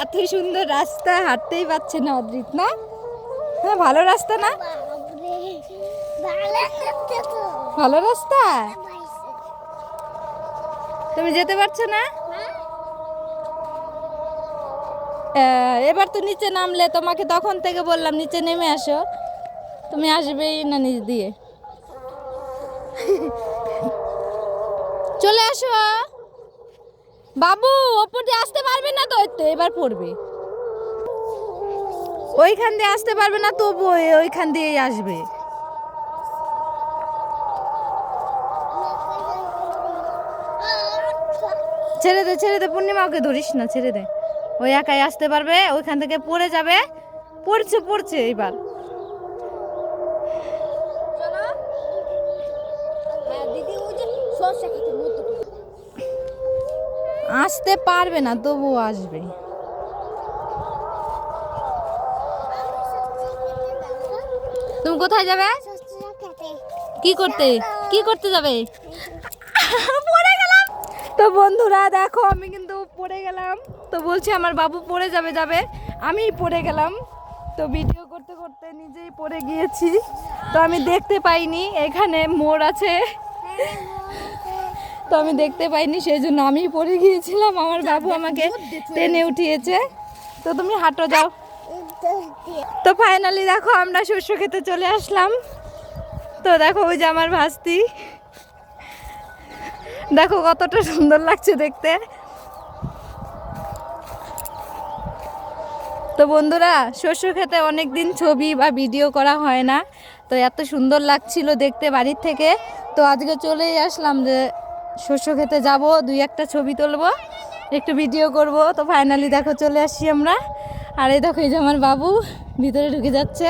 এত সুন্দর রাস্তা হাঁটতেই পারছে না অদ্রিত, না? হ্যাঁ, ভালো রাস্তা না? ভালো রাস্তা। তুমি যেতে পারছো না? এবার তো নিচে নামলে, তোমাকে তখন থেকে বললাম নিচে নেমে আসো, তুমি আসবেই না নিচ দিয়ে। চলে আসো বাবু, ওপর দিয়ে আসতে পারবে না তো, এবার পড়বে। ওইখান দিয়ে আসতে পারবে না, তবু ওইখান দিয়েই আসবে। ছেড়ে দে, ছেড়ে দে পূর্ণিমা, ওকে ধরিস না, ছেড়ে দে। ওই একাই আসতে পারবে, ওইখান থেকে পড়ে যাবে। পড়ছে পড়ছে এইবার। আসতে পারবে না, তবুও আসবে। তুমি কোথায় যাবে? কি করতে, কি করতে যাবে? পড়ে গেলাম তো বন্ধুরা, দেখো আমি কিন্তু পড়ে গেলাম। তো বলছি আমার বাবু পড়ে যাবে যাবে, আমি পড়ে গেলাম। তো ভিডিও করতে করতে নিজেই পড়ে গিয়েছি। তো আমি দেখতে পাইনি এখানে মোড় আছে, তো আমি দেখতে পাইনি, সেই জন্য আমি পড়ে গিয়েছিলাম। আমার বাবু আমাকে টেনে উঠিয়েছে। তো তুমি হাঁটো, যাও। তো ফাইনালি দেখো আমরা শস্য খেতে চলে আসলাম। তো দেখো ওই যে আমার ভাস্তি, দেখো কতটা সুন্দর লাগছে দেখতে। তো বন্ধুরা, শস্য খেতে অনেক দিন ছবি বা ভিডিও করা হয় না, তো এত সুন্দর লাগছিল দেখতে বাড়ির থেকে। তো আজকে চলেই আসলাম যে শস্য খেতে যাব, দুই একটা ছবি তুলবো, একটু ভিডিও করব। তো ফাইনালি দেখো চলে আসছি আমরা। আর এই দেখো এই যে আমার বাবু ভিতরে ঢুকে যাচ্ছে।